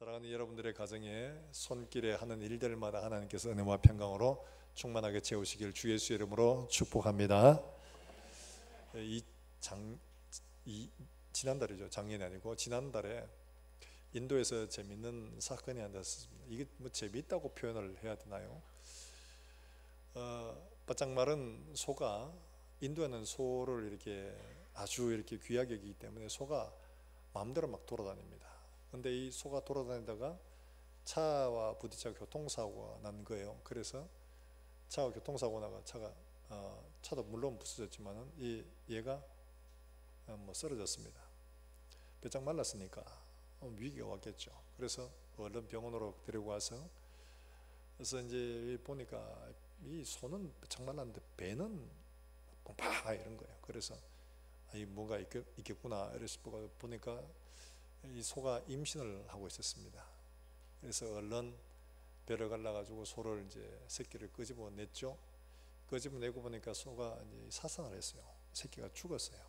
사랑하는 여러분들의 가정에 손길에 하는 일들마다 하나님께서 은혜와 평강으로 충만하게 채우시길 주 예수 이름으로 축복합니다. 지난달이죠. 작년이 아니고 지난달에 인도에서 재밌는 사건이 하나 있었습니다. 이게 뭐 재미있다고 표현을 해야 되나요? 바짝 마른 소가, 인도에는 소를 이렇게 아주 이렇게 귀하게 여기기 때문에 소가 마음대로 막 돌아다닙니다. 근데 이 소가 돌아다니다가 차와 부딪혀 교통사고가 난 거예요. 그래서 차와 교통사고 나가 차도 물론 부서졌지만은 얘가 쓰러졌습니다. 배짱 말랐으니까 위기가 왔겠죠. 그래서 얼른 병원으로 데리고 와서, 그래서 이제 보니까 이 소는 배짱 말랐는데 배는 뻥파 이런 거예요. 그래서 뭔가 있겠구나 이래서 보니까 이 소가 임신을 하고 있었습니다. 그래서 얼른 배를 갈라가지고 소를 이제 새끼를 끄집어냈죠. 끄집어내고 보니까 소가 이제 사상을 했어요. 새끼가 죽었어요.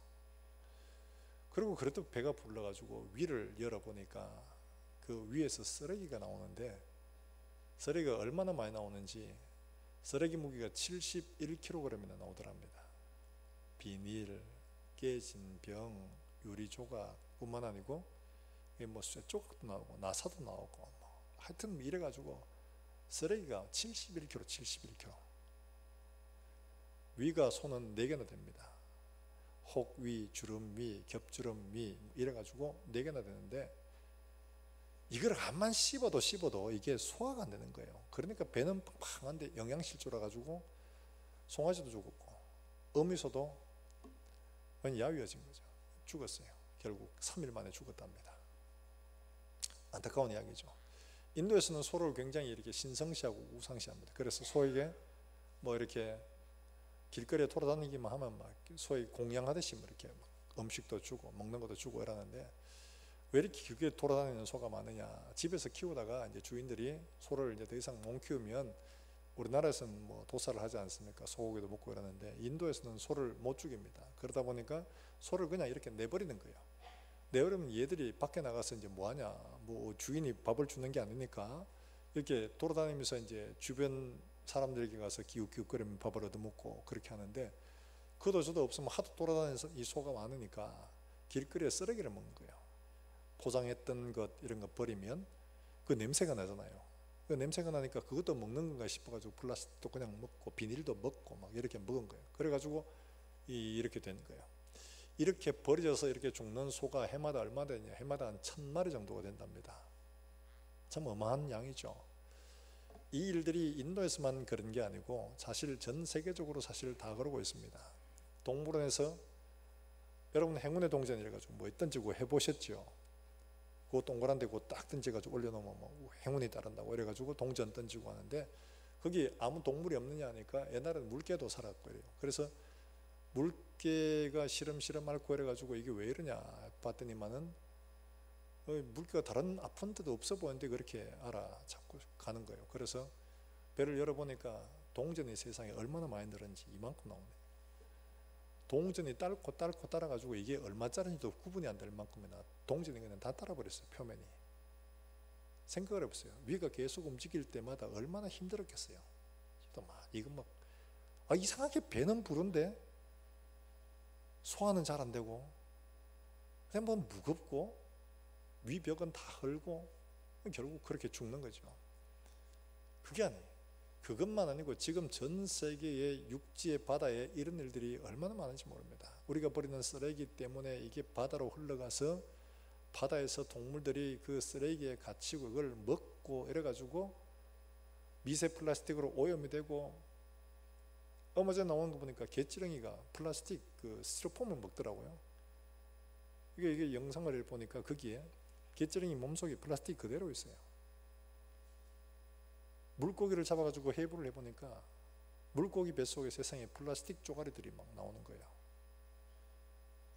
그리고 그래도 배가 불러가지고 위를 열어보니까 그 위에서 쓰레기가 나오는데, 쓰레기가 얼마나 많이 나오는지 쓰레기 무게가 71kg이나 나오더랍니다. 비닐, 깨진 병, 유리 조각 뿐만 아니고 뭐 쇠조각도 나오고 나사도 나오고 하여튼 이래가지고 쓰레기가 71kg. 위가 소는 4개나 됩니다. 혹위, 주름위, 겹주름위 이래가지고 4개나 되는데, 이걸 암만 씹어도 이게 소화가 안 되는 거예요. 그러니까 배는 팡팡한데 영양실조라 가지고 송아지도 죽었고 어미소도 야위어진 거죠. 죽었어요. 결국 3일 만에 죽었답니다. 안타까운 이야기죠. 인도에서는 소를 굉장히 이렇게 신성시하고 우상시합니다. 그래서 소에게 뭐 이렇게 길거리에 돌아다니기만 하면 막 소에 공양하듯이 뭐 이렇게 막 음식도 주고 먹는 것도 주고 이러는데, 왜 이렇게 길게 돌아다니는 소가 많으냐? 집에서 키우다가 이제 주인들이 소를 이제 더 이상 못 키우면, 우리나라에서는 뭐 도살을 하지 않습니까? 소고기도 먹고 이러는데 인도에서는 소를 못 죽입니다. 그러다 보니까 소를 그냥 이렇게 내버리는 거예요. 내버리면 얘들이 밖에 나가서 이제 뭐하냐? 뭐 주인이 밥을 주는 게 아니니까 이렇게 돌아다니면서 이제 주변 사람들에게 가서 기웃기웃거리면 밥을 얻어먹고 그렇게 하는데, 그도 저도 없으면 하도 돌아다니면서 이 소가 많으니까 길거리에 쓰레기를 먹는 거예요. 포장했던 것 이런 거 버리면 그 냄새가 나잖아요. 그 냄새가 나니까 그것도 먹는 건가 싶어가지고 플라스틱도 그냥 먹고 비닐도 먹고 막 이렇게 먹은 거예요. 그래가지고 이렇게 된 거예요. 이렇게 버려져서 이렇게 죽는 소가 해마다 얼마 되냐? 해마다 한 1000마리 정도가 된답니다. 참 어마한 양이죠. 이 일들이 인도에서만 그런 게 아니고 사실 전 세계적으로 사실 다 그러고 있습니다. 동물원에서 여러분 행운의 동전 이래가지고 뭐 던지고 해보셨죠? 그 동그란 데 그거 딱 던져가지고 올려놓으면 뭐 행운이 따른다고 이래가지고 동전 던지고 하는데, 거기 아무 동물이 없느냐 하니까 옛날에는 물개도 살았고 이래요. 그래서 물개가 시름시름 앓고 이래가지고 이게 왜 이러냐 봤더니만은 물개가 다른 아픈 데도 없어 보이는데 그렇게 자꾸 가는 거예요. 그래서 배를 열어보니까 동전이 세상에 얼마나 많이 늘었는지 이만큼 나오네. 동전이 딸고 따라가지고 이게 얼마짜리인지도 구분이 안 될 만큼이나 동전이 그냥 다 따라버렸어요. 표면이. 생각을 해보세요. 위가 계속 움직일 때마다 얼마나 힘들었겠어요. 저도 이거 이상하게 배는 부른데 소화는 잘 안 되고 그냥 뭐 무겁고 위벽은 다 헐고 결국 그렇게 죽는 거죠. 그게 아니에요. 그것만 아니고 지금 전 세계의 육지의 바다에 이런 일들이 얼마나 많은지 모릅니다. 우리가 버리는 쓰레기 때문에 이게 바다로 흘러가서 바다에서 동물들이 그 쓰레기에 갇히고 그걸 먹고 이래가지고 미세 플라스틱으로 오염이 되고, 얼마 전에 나오는 거 보니까 개찌렁이가 플라스틱 그 스티로폼을 먹더라고요. 이게 영상을 보니까 거기에 개찌렁이 몸속에 플라스틱 그대로 있어요. 물고기를 잡아가지고 해부를 해보니까 물고기 뱃속에 세상에 플라스틱 쪼가리들이 막 나오는 거예요.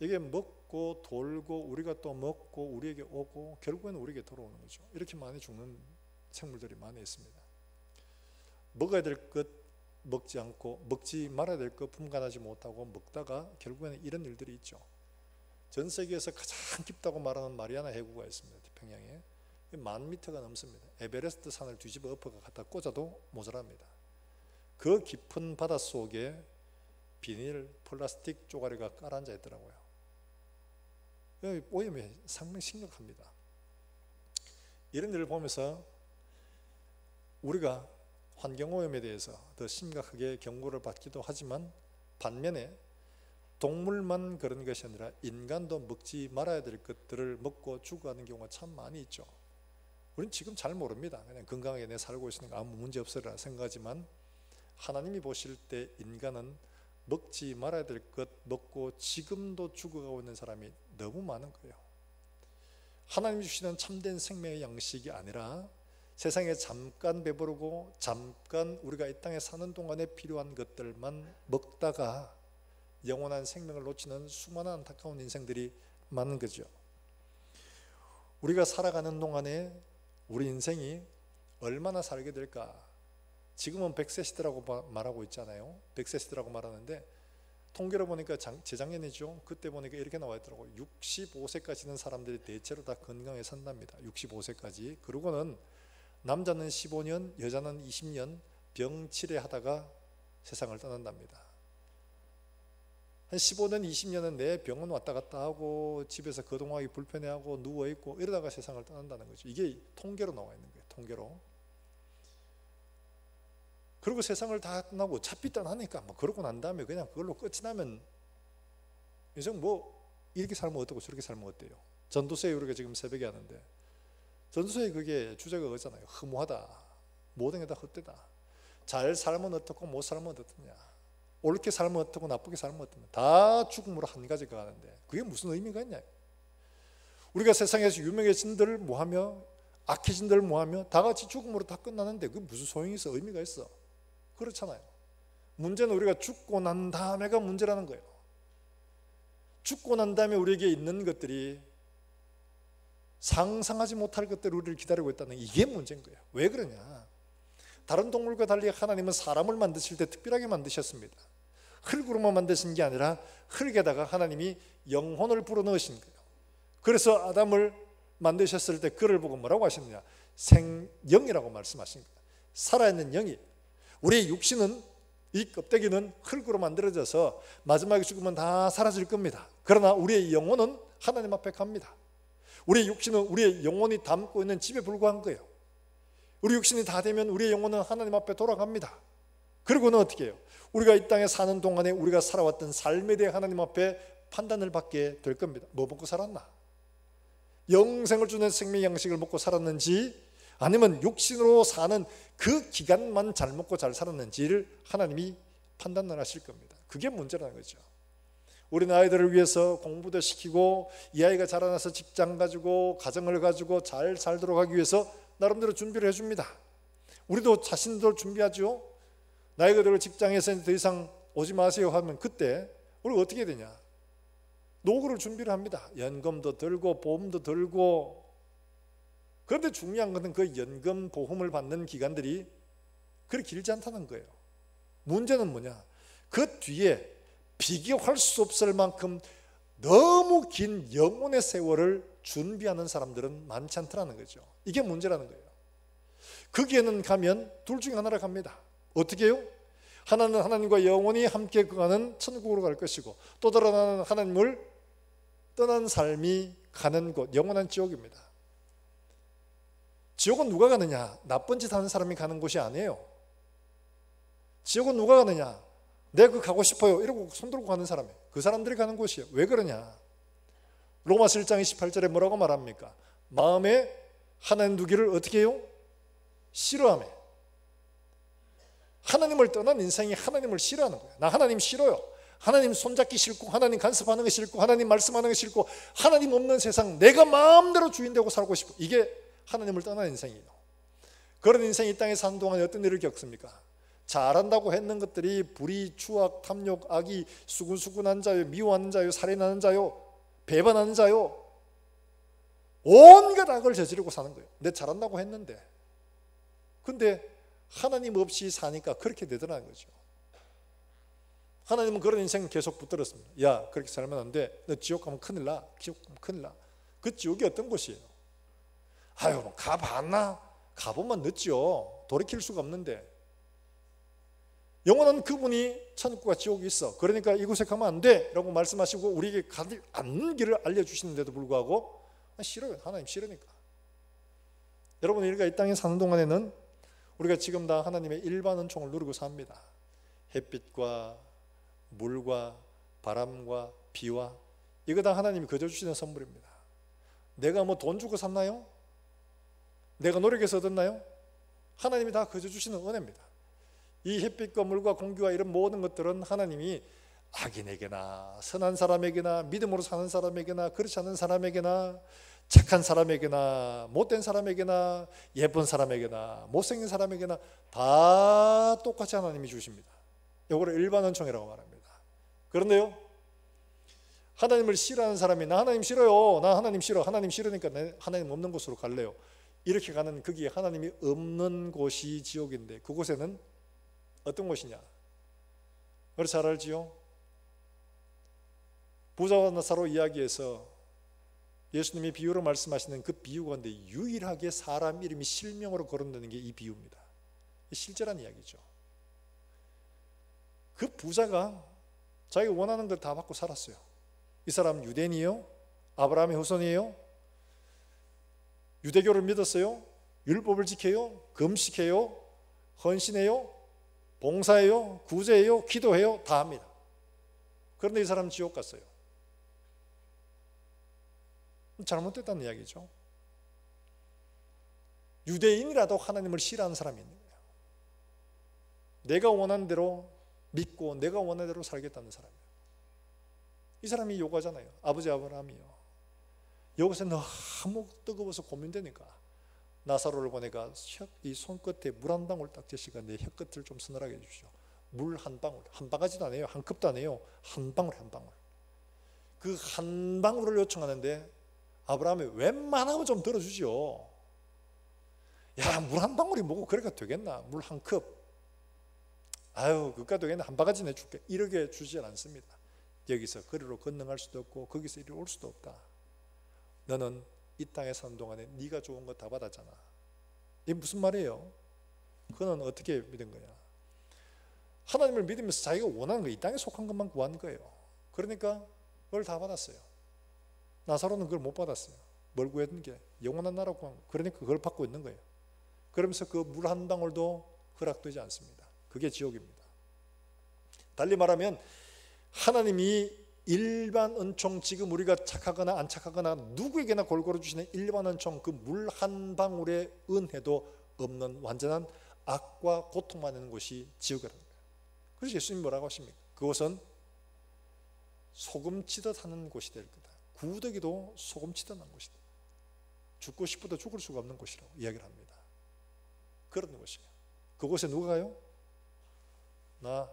이게 먹고 돌고 우리가 또 먹고 우리에게 오고 결국에는 우리에게 돌아오는 거죠. 이렇게 많이 죽는 생물들이 많이 있습니다. 먹어야 될 것 먹지 않고 먹지 말아야 될 것 분간하지 못하고 먹다가 결국에는 이런 일들이 있죠. 전 세계에서 가장 깊다고 말하는 마리아나 해구가 있습니다. 태평양에. 10,000m가 넘습니다. 에베레스트 산을 뒤집어 엎어가 갖다 꽂아도 모자랍니다. 그 깊은 바닷속에 비닐, 플라스틱 쪼가리가 깔아앉아 있더라고요. 오염이 상당히 심각합니다. 이런 일을 보면서 우리가 환경오염에 대해서 더 심각하게 경고를 받기도 하지만, 반면에 동물만 그런 것이 아니라 인간도 먹지 말아야 될 것들을 먹고 죽어가는 경우가 참 많이 있죠. 우리는 지금 잘 모릅니다. 그냥 건강하게 내 살고 있으니까 아무 문제 없으리라 생각하지만, 하나님이 보실 때 인간은 먹지 말아야 될 것 먹고 지금도 죽어가고 있는 사람이 너무 많은 거예요. 하나님이 주시는 참된 생명의 양식이 아니라 세상에 잠깐 배부르고 잠깐 우리가 이 땅에 사는 동안에 필요한 것들만 먹다가 영원한 생명을 놓치는 수많은 안타까운 인생들이 많은 거죠. 우리가 살아가는 동안에 우리 인생이 얼마나 살게 될까? 지금은 100세 시대라고 말하고 있잖아요. 100세 시대라고 말하는데, 통계로 보니까 재작년이죠. 그때 보니까 이렇게 나와 있더라고요. 65세까지는 사람들이 대체로 다 건강에 산답니다. 65세까지. 그러고는 남자는 15년, 여자는 20년 병치레하다가 세상을 떠난답니다. 한 15년, 20년은 내 병원 왔다 갔다 하고 집에서 거동하기 불편해하고 누워있고 이러다가 세상을 떠난다는 거죠. 이게 통계로 나와 있는 거예요. 통계로. 그리고 세상을 다 떠나고 어차피 떠나니까 뭐 그러고 난 다음에 그냥 그걸로 끝이 나면 인생 뭐 이렇게 살면 어떻고 저렇게 살면 어때요? 전도서에 우리가 지금 새벽에 하는데, 전도서에 그게 주제가 그거잖아요. 허무하다, 모든 게 다 헛되다, 잘 살면 어떻고 못 살면 어떻느냐, 옳게 살면 어떻고 나쁘게 살면 어떠냐, 다 죽음으로 한 가지가 가는데 그게 무슨 의미가 있냐. 우리가 세상에서 유명해진들 뭐하며 악해진들 뭐하며 다 같이 죽음으로 다 끝나는데 그게 무슨 소용이 있어, 의미가 있어? 그렇잖아요. 문제는 우리가 죽고 난 다음에가 문제라는 거예요. 죽고 난 다음에 우리에게 있는 것들이 상상하지 못할 것들이 우리를 기다리고 있다는, 이게 문제인 거예요. 왜 그러냐? 다른 동물과 달리 하나님은 사람을 만드실 때 특별하게 만드셨습니다. 흙으로만 만드신 게 아니라 흙에다가 하나님이 영혼을 불어넣으신 거예요. 그래서 아담을 만드셨을 때 그를 보고 뭐라고 하셨느냐? 생영이라고 말씀하신 거예요. 살아있는 영이. 우리의 육신은, 이 껍데기는 흙으로 만들어져서 마지막에 죽으면 다 사라질 겁니다. 그러나 우리의 영혼은 하나님 앞에 갑니다. 우리의 육신은 우리의 영혼이 담고 있는 집에 불과한 거예요. 우리 육신이 다 되면 우리의 영혼은 하나님 앞에 돌아갑니다. 그리고는 어떻게 해요? 우리가 이 땅에 사는 동안에 우리가 살아왔던 삶에 대해 하나님 앞에 판단을 받게 될 겁니다. 뭐 먹고 살았나? 영생을 주는 생명 양식을 먹고 살았는지, 아니면 육신으로 사는 그 기간만 잘 먹고 잘 살았는지를 하나님이 판단을 하실 겁니다. 그게 문제라는 거죠. 우리 아이들을 위해서 공부도 시키고, 이 아이가 자라나서 직장 가지고 가정을 가지고 잘 살도록 하기 위해서 나름대로 준비를 해줍니다. 우리도 자신들 준비하죠. 나이가 들어 직장에서 더 이상 오지 마세요 하면 그때 우리가 어떻게 해야 되냐? 노후를 준비를 합니다. 연금도 들고 보험도 들고. 그런데 중요한 것은 그 연금 보험을 받는 기간들이 그렇게 길지 않다는 거예요. 문제는 뭐냐? 그 뒤에 비교할 수 없을 만큼 너무 긴 영혼의 세월을 준비하는 사람들은 많지 않더라는 거죠. 이게 문제라는 거예요. 거기에는 가면 둘 중에 하나를 갑니다. 어떻게 해요? 하나는 하나님과 영원히 함께 가는 천국으로 갈 것이고, 또 다른 하나는 하나님을 떠난 삶이 가는 곳, 영원한 지옥입니다. 지옥은 누가 가느냐? 나쁜 짓 하는 사람이 가는 곳이 아니에요. 지옥은 누가 가느냐? 내가 그 가고 싶어요 이러고 손들고 가는 사람이에요. 그 사람들이 가는 곳이에요. 왜 그러냐? 로마서 1장 28절에 뭐라고 말합니까? 마음에 하나님 두기를 어떻게 해요? 싫어하며. 하나님을 떠난 인생이 하나님을 싫어하는 거예요. 나 하나님 싫어요. 하나님 손잡기 싫고, 하나님 간섭하는 거 싫고, 하나님 말씀하는 거 싫고, 하나님 없는 세상 내가 마음대로 주인 되고 살고 싶어. 이게 하나님을 떠난 인생이에요. 그런 인생이 이 땅에 사는 동안에 어떤 일을 겪습니까? 잘한다고 했는 것들이 불의, 추악, 탐욕, 악의, 수군수군한 자요, 미워하는 자요, 살인하는 자요, 배반하는 자요, 온갖 악을 저지르고 사는 거예요. 내 잘한다고 했는데. 근데 하나님 없이 사니까 그렇게 되더라는 거죠. 하나님은 그런 인생 계속 붙들었습니다. 야, 그렇게 살면 안 돼. 너 지옥 가면 큰일 나. 지옥 가면 큰일 나. 그 지옥이 어떤 곳이에요? 아유, 가봤나? 가보면 늦죠. 돌이킬 수가 없는데. 영원한 그분이 천국과 지옥이 있어. 그러니까 이곳에 가면 안 돼 라고 말씀하시고 우리에게 가지 않는 길을 알려주시는데도 불구하고 싫어요. 하나님 싫으니까. 여러분, 우리가 이 땅에 사는 동안에는 우리가 지금 다 하나님의 일반 은총을 누리고 삽니다. 햇빛과 물과 바람과 비와, 이거 다 하나님이 거저 주시는 선물입니다. 내가 뭐 돈 주고 샀나요? 내가 노력해서 얻었나요? 하나님이 다 거저 주시는 은혜입니다. 이 햇빛과 물과 공기와 이런 모든 것들은 하나님이 악인에게나 선한 사람에게나 믿음으로 사는 사람에게나 그렇지 않은 사람에게나 착한 사람에게나 못된 사람에게나 예쁜 사람에게나 못생긴 사람에게나 다 똑같이 하나님이 주십니다. 이거를 일반 은총이라고 말합니다. 그런데요, 하나님을 싫어하는 사람이 나 하나님 싫어요, 나 하나님 싫어, 하나님 싫으니까 하나님 없는 곳으로 갈래요, 이렇게 가는, 거기에 하나님이 없는 곳이 지옥인데 그곳에는 어떤 곳이냐? 우리 잘 알지요? 부자와 나사로 이야기에서 예수님이 비유로 말씀하시는 그 비유 가운데 유일하게 사람 이름이 실명으로 거론되는 게 이 비유입니다. 실제란 이야기죠. 그 부자가 자기가 원하는 걸 다 받고 살았어요. 이 사람은 유대인이에요? 아브라함의 후손이에요? 유대교를 믿었어요? 율법을 지켜요? 금식해요? 헌신해요? 봉사해요? 구제해요? 기도해요? 다 합니다. 그런데 이 사람은 지옥 갔어요. 잘못됐다는 이야기죠. 유대인이라도 하나님을 싫어하는 사람이 있는 거예요. 내가 원하는 대로 믿고 내가 원하는 대로 살겠다는 사람이에요. 이 사람이 요구하잖아요. 아버지 아브라함이요, 여기서 너무 뜨거워서 고민되니까 나사로를 보내가 이 손끝에 물 한 방울 딱 제시가 내 혀끝을 좀 서늘하게 해주시오. 물 한 방울, 한 바가지도 아니에요, 한 컵도 아니에요, 한 방울 한 방울. 그 한 방울을 요청하는데 아브라함이 웬만하면 좀 들어주죠. 야, 물 한 방울이 뭐고 그래가 되겠나, 물 한 컵, 아유 그까 되겠나, 한 바가지 내줄게, 이렇게 주지 않습니다. 여기서 거리로 건너갈 수도 없고 거기서 이리 올 수도 없다. 너는 이 땅에 사는 동안에 네가 좋은 거 다 받았잖아. 이게 무슨 말이에요? 그는 어떻게 믿은 거냐? 하나님을 믿으면서 자기가 원하는 거, 이 땅에 속한 것만 구한 거예요. 그러니까 그걸 다 받았어요. 나사로는 그걸 못 받았어요. 뭘 구했는 게? 영원한 나라 구한 거. 그러니까 그걸 받고 있는 거예요. 그러면서 그 물 한 방울도 허락되지 않습니다. 그게 지옥입니다. 달리 말하면 하나님이 일반 은총, 지금 우리가 착하거나 안 착하거나 누구에게나 골고루 주시는 일반 은총, 그 물 한 방울의 은혜도 없는 완전한 악과 고통만 있는 곳이 지옥이라는 거예요. 그래서 예수님이 뭐라고 하십니까? 그곳은 소금 치듯 하는 곳이 될 거다. 구더기도 소금 치듯 한 곳이다. 죽고 싶어도 죽을 수가 없는 곳이라고 이야기를 합니다. 그런 곳이에요. 그곳에 누가 가요? 나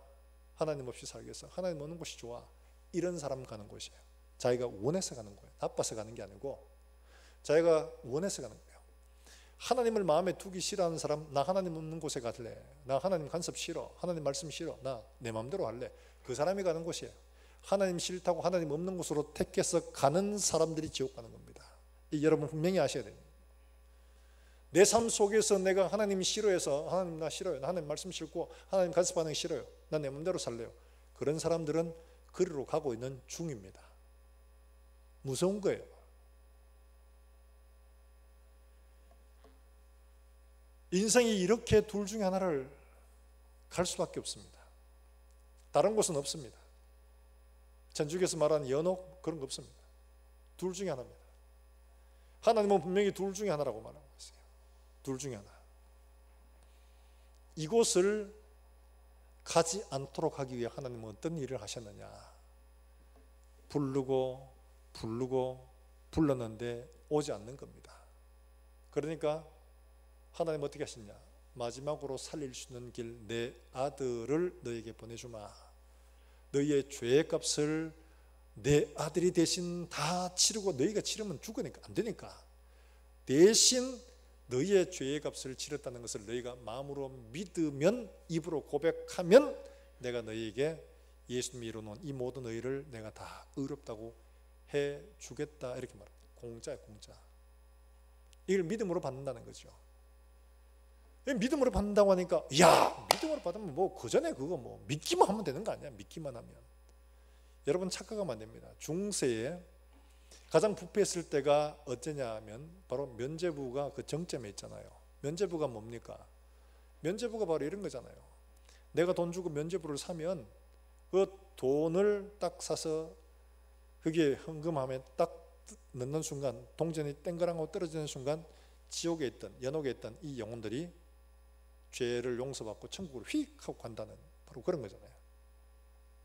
하나님 없이 살겠어, 하나님 없는 곳이 좋아, 이런 사람 가는 곳이에요. 자기가 원해서 가는 거예요. 나빠서 가는 게 아니고 자기가 원해서 가는 거예요. 하나님을 마음에 두기 싫어하는 사람, 나 하나님 없는 곳에 갈래, 나 하나님 간섭 싫어, 하나님 말씀 싫어, 나 내 마음대로 할래, 그 사람이 가는 곳이에요. 하나님 싫다고 하나님 없는 곳으로 택해서 가는 사람들이 지옥 가는 겁니다. 이 여러분 분명히 아셔야 돼요. 내 삶 속에서 내가 하나님 싫어해서 하나님 나 싫어요, 하나님 말씀 싫고 하나님 간섭하는 게 싫어요, 나 내 마음대로 살래요, 그런 사람들은 그리로 가고 있는 중입니다. 무서운 거예요. 인생이 이렇게 둘 중에 하나를 갈 수밖에 없습니다. 다른 곳은 없습니다. 천주교에서 말하는 연옥, 그런 거 없습니다. 둘 중에 하나입니다. 하나님은 분명히 둘 중에 하나라고 말하고 있어요. 둘 중에 하나. 이곳을 가지 않도록 하기 위해 하나님은 어떤 일을 하셨느냐? 부르고 불렀는데 오지 않는 겁니다. 그러니까 하나님 어떻게 하시냐? 마지막으로 살릴 수 있는 길, 내 아들을 너에게 보내주마. 너희의 죄의 값을 내 아들이 대신 다 치르고, 너희가 치르면 죽으니까 안 되니까 대신 너희의 죄의 값을 치렀다는 것을 너희가 마음으로 믿으면, 입으로 고백하면 내가 너희에게 예수님이 이루어놓은 이 모든 의를 내가 다 의롭다고 해주겠다, 이렇게 말합니다. 공짜야, 공짜. 이걸 믿음으로 받는다는 거죠. 믿음으로 받는다고 하니까 야, 믿음으로 받으면 뭐 그전에 그거 뭐 믿기만 하면 되는 거 아니야? 믿기만 하면. 여러분 착각하면 안 됩니다. 중세에 가장 부패했을 때가 어쩌냐 하면 바로 면죄부가 그 정점에 있잖아요. 면죄부가 뭡니까? 면죄부가 바로 이런 거잖아요. 내가 돈 주고 면죄부를 사면 그 돈을 딱 사서 그게 헌금함에 딱 넣는 순간, 동전이 땡그랑하고 떨어지는 순간 지옥에 있던, 연옥에 있던 이 영혼들이 죄를 용서받고 천국으로 휙 하고 간다는 바로 그런 거잖아요.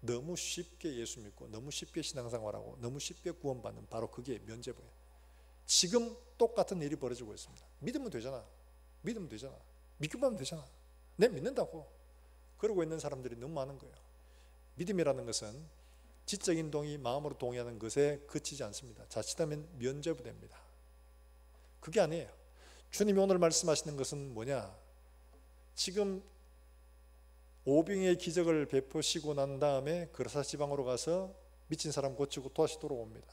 너무 쉽게 예수 믿고 너무 쉽게 신앙생활하고 너무 쉽게 구원받는 바로 그게 면죄부예요. 지금 똑같은 일이 벌어지고 있습니다. 믿으면 되잖아. 믿으면 되잖아. 믿기만 하면 되잖아. 내 믿는다고. 그러고 있는 사람들이 너무 많은 거예요. 믿음이라는 것은 지적인 동의, 마음으로 동의하는 것에 그치지 않습니다. 자칫하면 면죄부 됩니다. 그게 아니에요. 주님이 오늘 말씀하시는 것은 뭐냐? 지금 오병이의 기적을 베푸시고 난 다음에 그라사 지방으로 가서 미친 사람 고치고 다시 돌아옵니다.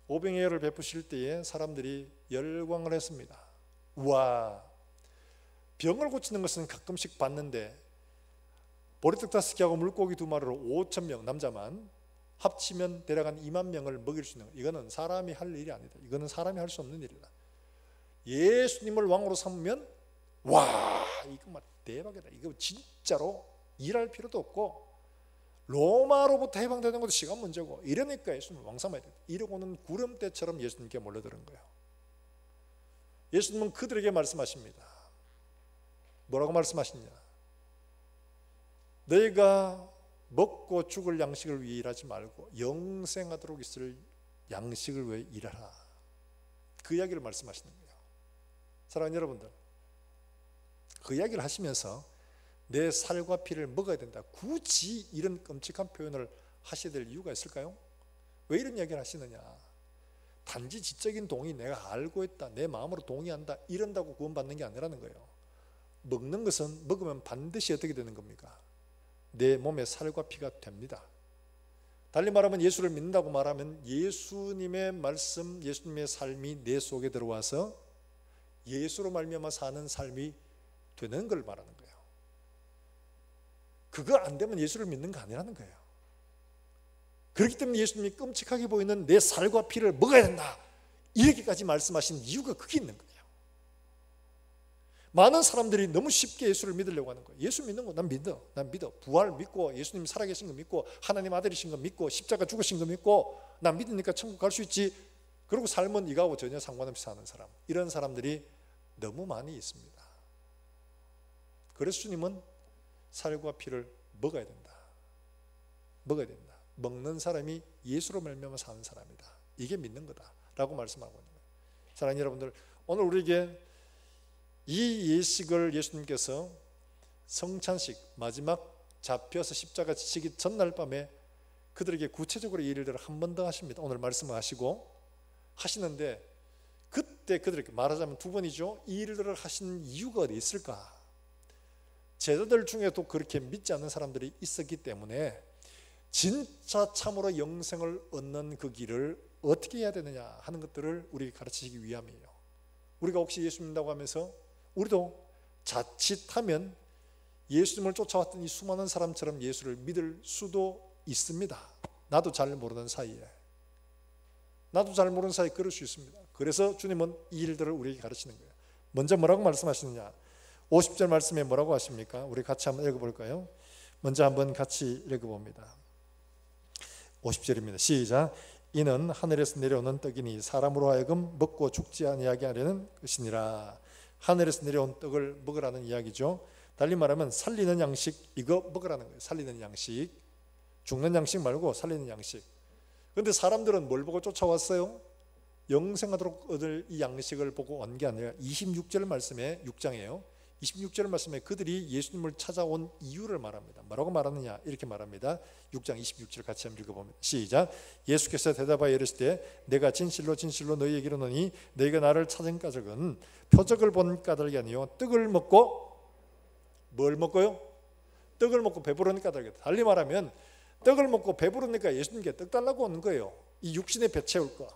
오병이어를 베푸실 때에 사람들이 열광을 했습니다. 우와, 병을 고치는 것은 가끔씩 봤는데 보리떡 5개하고 물고기 2마리로 5,000명 남자만 합치면 대략 한 2만 명을 먹일 수 있는, 이거는 사람이 할 일이 아니다. 이거는 사람이 할 수 없는 일이다. 예수님을 왕으로 삼으면 와, 이거 막 대박이다. 이거 진짜로 일할 필요도 없고 로마로부터 해방되는 것도 시간 문제고, 이러니까 예수님을 왕 삼아야 돼. 이러고는 구름대처럼 예수님께 몰려드는 거예요. 예수님은 그들에게 말씀하십니다. 뭐라고 말씀하시냐? 너희가 먹고 죽을 양식을 위해 일하지 말고 영생하도록 있을 양식을 위해 일하라. 그 이야기를 말씀하시는 거예요. 사랑하는 여러분들, 그 이야기를 하시면서 내 살과 피를 먹어야 된다, 굳이 이런 끔찍한 표현을 하셔야 될 이유가 있을까요? 왜 이런 이야기를 하시느냐? 단지 지적인 동의, 내가 알고 있다, 내 마음으로 동의한다, 이런다고 구원받는 게 아니라는 거예요. 먹는 것은 먹으면 반드시 어떻게 되는 겁니까? 내 몸에 살과 피가 됩니다. 달리 말하면 예수를 믿는다고 말하면 예수님의 말씀, 예수님의 삶이 내 속에 들어와서 예수로 말미암아 사는 삶이 되는 걸 말하는 거예요. 그거 안 되면 예수를 믿는 거 아니라는 거예요. 그렇기 때문에 예수님이 끔찍하게 보이는 내 살과 피를 먹어야 된다, 이렇게까지 말씀하신 이유가 그게 있는 거예요. 많은 사람들이 너무 쉽게 예수를 믿으려고 하는 거예요. 예수 믿는 거 난 믿어. 부활 믿고 예수님 살아계신 거 믿고 하나님 아들이신 거 믿고 십자가 죽으신 거 믿고 난 믿으니까 천국 갈 수 있지. 그리고 삶은 이거하고 전혀 상관없이 사는 사람, 이런 사람들이 너무 많이 있습니다. 그래서 주님은 살과 피를 먹어야 된다. 먹어야 된다. 먹는 사람이 예수로 말미암아 사는 사람이다. 이게 믿는 거다라고 말씀하고 있는 거예요. 사랑하는 여러분들, 오늘 우리에게 이 예식을 예수님께서 성찬식, 마지막 잡혀서 십자가 지시기 전날 밤에 그들에게 구체적으로 이 일들을 한 번 더 하십니다. 오늘 말씀을 하시고 하시는데, 그때 그들에게 말하자면 두 번이죠. 이 일들을 하신 이유가 어디 있을까? 제자들 중에도 그렇게 믿지 않는 사람들이 있었기 때문에 진짜 참으로 영생을 얻는 그 길을 어떻게 해야 되느냐 하는 것들을 우리에게 가르치기 위함이에요. 우리가 혹시 예수 믿는다고 하면서 우리도 자칫하면 예수님을 쫓아왔던 이 수많은 사람처럼 예수를 믿을 수도 있습니다. 나도 잘 모르는 사이에 그럴 수 있습니다. 그래서 주님은 이 일들을 우리에게 가르치는 거예요. 먼저 뭐라고 말씀하시느냐? 50절 말씀에 뭐라고 하십니까? 우리 같이 한번 읽어볼까요? 먼저 한번 같이 읽어봅니다. 50절입니다. 시작. 이는 하늘에서 내려오는 떡이니 사람으로 하여금 먹고 죽지 아니하게 하려는 것이니라. 하늘에서 내려온 떡을 먹으라는 이야기죠. 달리 말하면 살리는 양식, 이거 먹으라는 거예요. 살리는 양식, 죽는 양식 말고 살리는 양식. 그런데 사람들은 뭘 보고 쫓아왔어요? 영생하도록 얻을 이 양식을 보고 온 게 아니라 26절 말씀에, 6장이에요. 26절 말씀에 그들이 예수님을 찾아온 이유를 말합니다. 뭐라고 말하느냐? 이렇게 말합니다. 6장 26절 같이 한번 읽어봅니다. 시작. 예수께서 대답하여 이르시되 내가 진실로 진실로 너희에게 이르노니 너희가 나를 찾은 까닭은 표적을 본 까닭이 아니요 떡을 먹고, 뭘 먹고요? 떡을 먹고 배부르는 까닭이다. 달리 말하면 떡을 먹고 배부르니까 예수님께 떡 달라고 오는 거예요. 이 육신의 배 채울 거.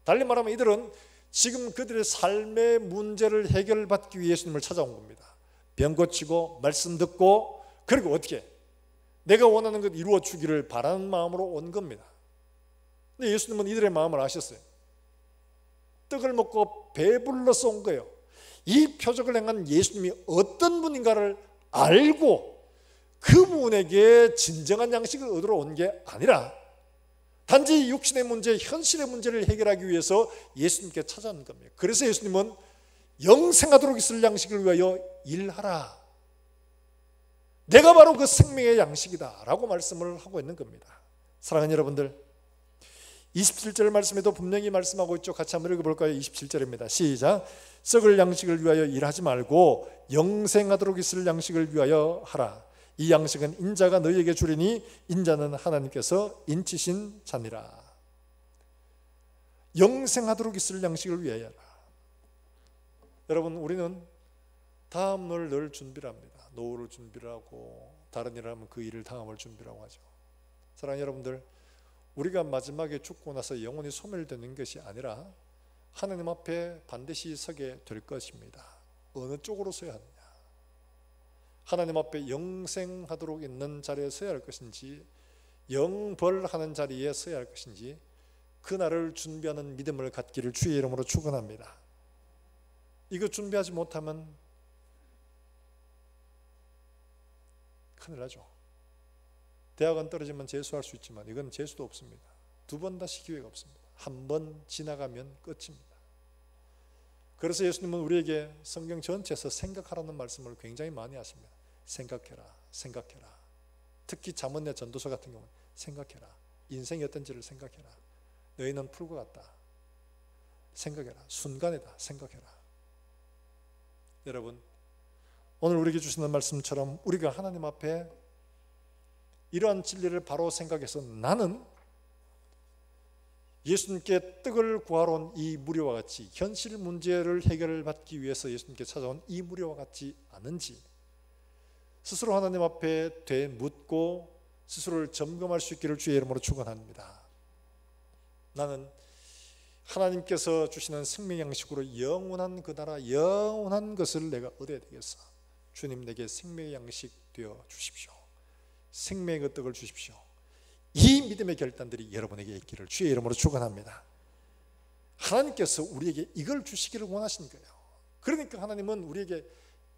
달리 말하면 이들은 지금 그들의 삶의 문제를 해결받기 위해 예수님을 찾아온 겁니다. 병 고치고 말씀 듣고, 그리고 어떻게 내가 원하는 것 이루어 주기를 바라는 마음으로 온 겁니다. 근데 예수님은 이들의 마음을 아셨어요. 떡을 먹고 배불러서 온 거예요. 이 표적을 행한 예수님이 어떤 분인가를 알고 그분에게 진정한 양식을 얻으러 온 게 아니라 단지 육신의 문제, 현실의 문제를 해결하기 위해서 예수님께 찾아온 겁니다. 그래서 예수님은 영생하도록 있을 양식을 위하여 일하라, 내가 바로 그 생명의 양식이다 라고 말씀을 하고 있는 겁니다. 사랑하는 여러분들, 27절 말씀에도 분명히 말씀하고 있죠. 같이 한번 읽어볼까요? 27절입니다. 시작. 썩을 양식을 위하여 일하지 말고 영생하도록 있을 양식을 위하여 하라. 이 양식은 인자가 너희에게 주리니 인자는 하나님께서 인치신 자니라. 영생하도록 있을 양식을 위하여 하라. 여러분, 우리는 다음을 늘 준비를 합니다. 노후를 준비를 하고 다른 일을 하면 그 일을 다음을 준비라고 하죠. 사랑하는 여러분들, 우리가 마지막에 죽고 나서 영혼이 소멸되는 것이 아니라 하나님 앞에 반드시 서게 될 것입니다. 어느 쪽으로 서야 하느냐? 하나님 앞에 영생하도록 있는 자리에 서야 할 것인지 영벌하는 자리에 서야 할 것인지 그날을 준비하는 믿음을 갖기를 주의 이름으로 축원합니다. 이거 준비하지 못하면 큰일 나죠. 대학은 떨어지면 재수할 수 있지만 이건 재수도 없습니다. 두 번 다시 기회가 없습니다. 한 번 지나가면 끝입니다. 그래서 예수님은 우리에게 성경 전체에서 생각하라는 말씀을 굉장히 많이 하십니다. 생각해라, 생각해라. 특히 잠언의 전도서 같은 경우는 생각해라. 인생이 어떤지를 생각해라. 너희는 풀과 같다. 생각해라. 순간이다. 생각해라. 여러분, 오늘 우리에게 주시는 말씀처럼 우리가 하나님 앞에 이러한 진리를 바로 생각해서 나는 예수님께 떡을 구하러 온 이 무리와 같이 현실 문제를 해결받기 위해서 예수님께 찾아온 이 무리와 같지 않은지 스스로 하나님 앞에 되묻고 스스로를 점검할 수 있기를 주의 이름으로 축원합니다. 나는 하나님께서 주시는 생명 양식으로 영원한 그 나라, 영원한 것을 내가 얻어야 되겠어. 주님, 내게 생명의 양식 되어 주십시오. 생명의 그 떡을 주십시오. 이 믿음의 결단들이 여러분에게 있기를 주의 이름으로 축원합니다. 하나님께서 우리에게 이걸 주시기를 원하신 거예요. 그러니까 하나님은 우리에게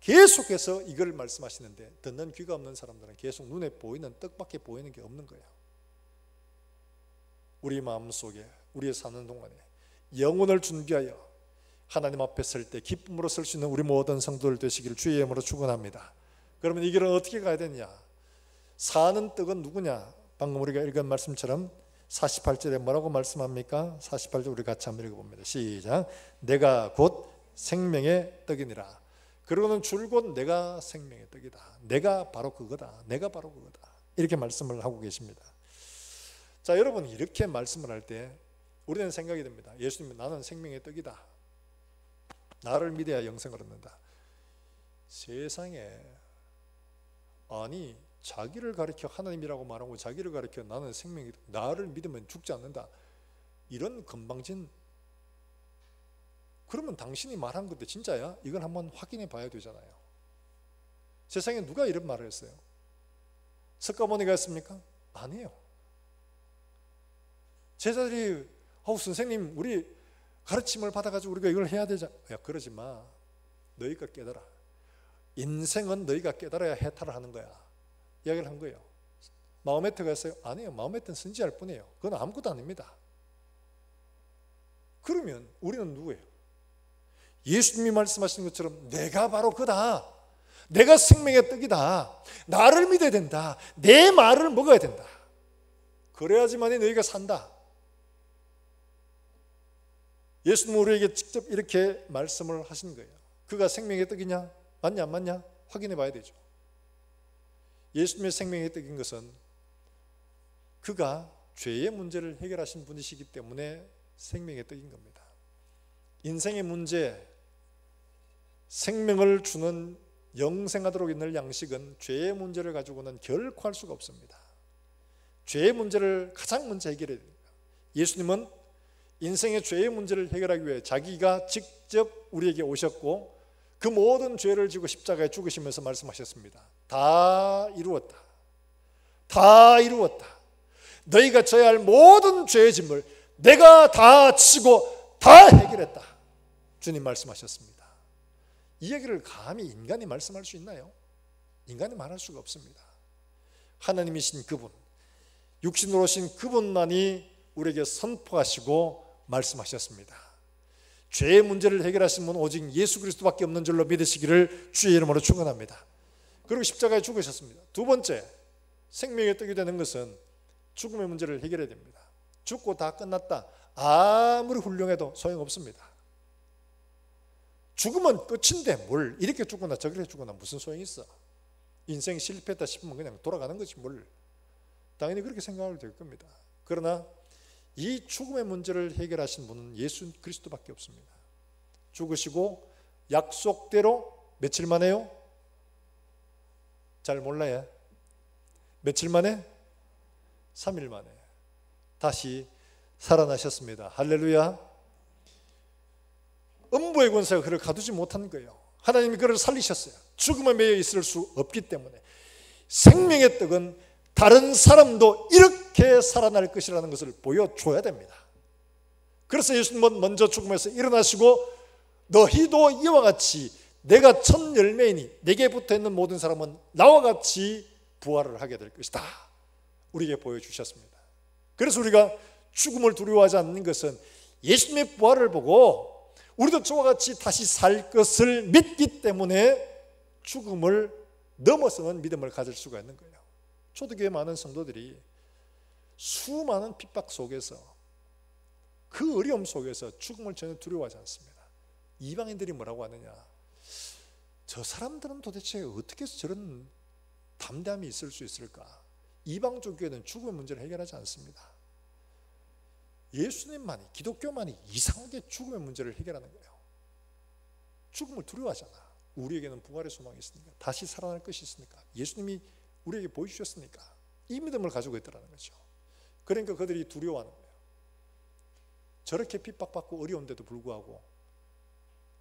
계속해서 이걸 말씀하시는데 듣는 귀가 없는 사람들은 계속 눈에 보이는 떡밖에 보이는 게 없는 거예요. 우리 마음속에 우리의 사는 동안에 영혼을 준비하여 하나님 앞에 설 때 기쁨으로 설 수 있는 우리 모든 성도들 되시기를 주의 이름으로 축원합니다. 그러면 이 길은 어떻게 가야 되냐? 사는 떡은 누구냐? 방금 우리가 읽은 말씀처럼 48절에 뭐라고 말씀합니까? 48절 우리 같이 한번 읽어봅니다. 시작. 내가 곧 생명의 떡이니라. 그러고는 줄곧 내가 생명의 떡이다. 내가 바로 그거다. 내가 바로 그거다. 이렇게 말씀을 하고 계십니다. 자, 여러분, 이렇게 말씀을 할 때 우리는 생각이 듭니다. 예수님은 나는 생명의 떡이다. 나를 믿어야 영생을 얻는다. 세상에, 아니 자기를 가리켜 하나님이라고 말하고 자기를 가리켜 나는 생명이, 나를 믿으면 죽지 않는다, 이런 건방진, 그러면 당신이 말한 건데 진짜야? 이걸 한번 확인해 봐야 되잖아요. 세상에 누가 이런 말을 했어요? 석가모니가 했습니까? 아니에요. 제자들이 선생님 우리 가르침을 받아가지고 우리가 이걸 해야 되잖아. 야, 그러지 마. 너희가 깨달아. 인생은 너희가 깨달아야 해탈을 하는 거야. 이야기를 한 거예요. 마호메트가 했어요? 아니에요. 마호메트는 선지자일 뿐이에요. 그건 아무것도 아닙니다. 그러면 우리는 누구예요? 예수님이 말씀하신 것처럼 내가 바로 그다. 내가 생명의 떡이다. 나를 믿어야 된다. 내 말을 먹어야 된다. 그래야지만이 너희가 산다. 예수님은 우리에게 직접 이렇게 말씀을 하신 거예요. 그가 생명의 떡이냐? 맞냐 안 맞냐? 확인해 봐야 되죠. 예수님의 생명의 떡인 것은 그가 죄의 문제를 해결하신 분이시기 때문에 생명의 떡인 겁니다. 인생의 문제, 생명을 주는 영생하도록 있는 양식은 죄의 문제를 가지고는 결코 할 수가 없습니다. 죄의 문제를 가장 먼저 해결해야 됩니다. 예수님은 인생의 죄의 문제를 해결하기 위해 자기가 직접 우리에게 오셨고 그 모든 죄를 지고 십자가에 죽으시면서 말씀하셨습니다. 다 이루었다. 다 이루었다. 너희가 져야 할 모든 죄의 짐을 내가 다 지고 다 해결했다. 주님 말씀하셨습니다. 이 얘기를 감히 인간이 말씀할 수 있나요? 인간이 말할 수가 없습니다. 하나님이신 그분, 육신으로 오신 그분만이 우리에게 선포하시고 말씀하셨습니다. 죄의 문제를 해결하신 분은 오직 예수 그리스도밖에 없는 줄로 믿으시기를 주의 이름으로 축원합니다. 그리고 십자가에 죽으셨습니다. 두 번째, 생명의 떡이 되는 것은 죽음의 문제를 해결해야 됩니다. 죽고 다 끝났다. 아무리 훌륭해도 소용없습니다. 죽으면 끝인데 뭘 이렇게 죽거나 저렇게 죽거나 무슨 소용이 있어? 인생이 실패했다 싶으면 그냥 돌아가는 거지 뭘. 당연히 그렇게 생각을 될 겁니다. 그러나 이 죽음의 문제를 해결하신 분은 예수 그리스도밖에 없습니다. 죽으시고 약속대로 며칠 만에요? 잘 몰라요. 며칠 만에? 3일 만에 다시 살아나셨습니다. 할렐루야. 음부의 권세가 그를 가두지 못한 거예요. 하나님이 그를 살리셨어요. 죽음에 매여 있을 수 없기 때문에. 생명의 떡은 다른 사람도 이렇게 살아날 것이라는 것을 보여줘야 됩니다. 그래서 예수님은 먼저 죽음에서 일어나시고 너희도 이와 같이 내가 첫 열매이니 내게 붙어있는 모든 사람은 나와 같이 부활을 하게 될 것이다. 우리에게 보여주셨습니다. 그래서 우리가 죽음을 두려워하지 않는 것은 예수님의 부활을 보고 우리도 저와 같이 다시 살 것을 믿기 때문에 죽음을 넘어서는 믿음을 가질 수가 있는 거예요. 초대교회 많은 성도들이 수많은 핍박 속에서 그 어려움 속에서 죽음을 전혀 두려워하지 않습니다. 이방인들이 뭐라고 하느냐, 저 사람들은 도대체 어떻게 해서 저런 담대함이 있을 수 있을까? 이방 쪽 교회는 죽음의 문제를 해결하지 않습니다. 예수님만이, 기독교만이 이상하게 죽음의 문제를 해결하는 거예요. 죽음을 두려워하잖아. 우리에게는 부활의 소망이 있으니까, 다시 살아날 것이 있으니까, 예수님이 우리에게 보여주셨으니까 이 믿음을 가지고 있다는 거죠. 그러니까 그들이 두려워하는 거예요. 저렇게 핍박받고 어려운데도 불구하고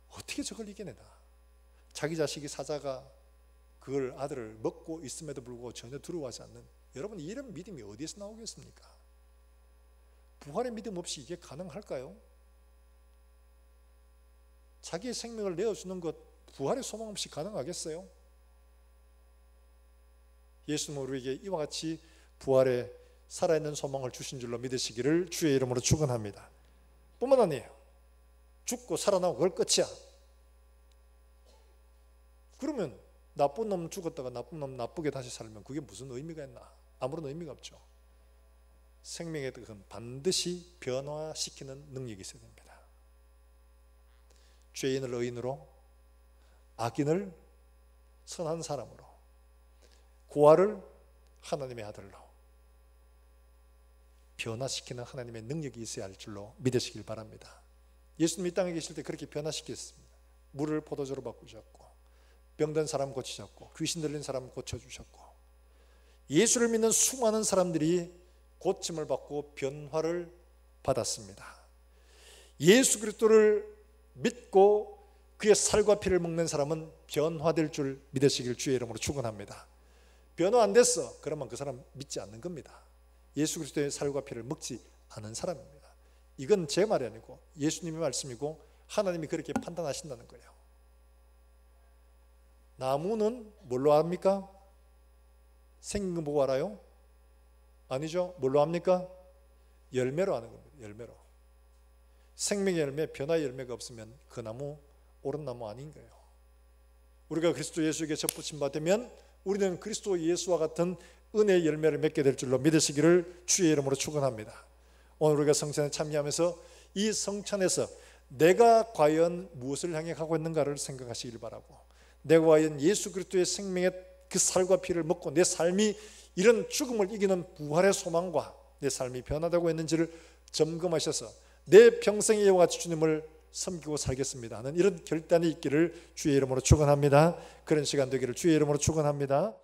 어떻게 저걸 이겨내나? 자기 자식이 사자가 그걸 아들을 먹고 있음에도 불구하고 전혀 두려워하지 않는, 여러분 이런 믿음이 어디에서 나오겠습니까? 부활의 믿음 없이 이게 가능할까요? 자기의 생명을 내어주는 것, 부활의 소망 없이 가능하겠어요? 예수님은 우리에게 이와 같이 부활의 살아있는 소망을 주신 줄로 믿으시기를 주의 이름으로 축원합니다. 뿐만 아니에요. 죽고 살아나고 그걸 끝이야. 그러면 나쁜 놈 죽었다가 나쁜 놈 나쁘게 다시 살면 그게 무슨 의미가 있나? 아무런 의미가 없죠. 생명의 떡은 반드시 변화시키는 능력이 있어야 됩니다. 죄인을 의인으로, 악인을 선한 사람으로, 고아를 하나님의 아들로 변화시키는 하나님의 능력이 있어야 할 줄로 믿으시길 바랍니다. 예수님이 이 땅에 계실 때 그렇게 변화시켰습니다. 물을 포도주로 바꾸셨고, 병든 사람 고치셨고, 귀신 들린 사람 고쳐주셨고, 예수를 믿는 수많은 사람들이 고침을 받고 변화를 받았습니다. 예수 그리스도를 믿고 그의 살과 피를 먹는 사람은 변화될 줄 믿으시길 주의 이름으로 축원합니다. 변화 안 됐어. 그러면 그 사람 믿지 않는 겁니다. 예수 그리스도의 살과 피를 먹지 않은 사람입니다. 이건 제 말이 아니고 예수님의 말씀이고 하나님이 그렇게 판단하신다는 거예요. 나무는 뭘로 합니까? 생긴 거 보고 알아요? 아니죠. 뭘로 합니까? 열매로 하는 겁니다. 열매로. 생명의 열매, 변화의 열매가 없으면 그 나무 옳은 나무 아닌 거예요. 우리가 그리스도 예수에게 접붙임 받으면 우리는 그리스도 예수와 같은 은혜의 열매를 맺게 될 줄로 믿으시기를 주의 이름으로 축원합니다. 오늘 우리가 성찬에 참여하면서 이 성찬에서 내가 과연 무엇을 향해 가고 있는가를 생각하시길 바라고, 내가 과연 예수 그리스도의 생명의 그 살과 피를 먹고 내 삶이 이런 죽음을 이기는 부활의 소망과 내 삶이 변화되고 있는지를 점검하셔서 내 평생에 이와 같이 주님을 섬기고 살겠습니다 하는 이런 결단이 있기를 주의 이름으로 축원합니다. 그런 시간 되기를 주의 이름으로 축원합니다.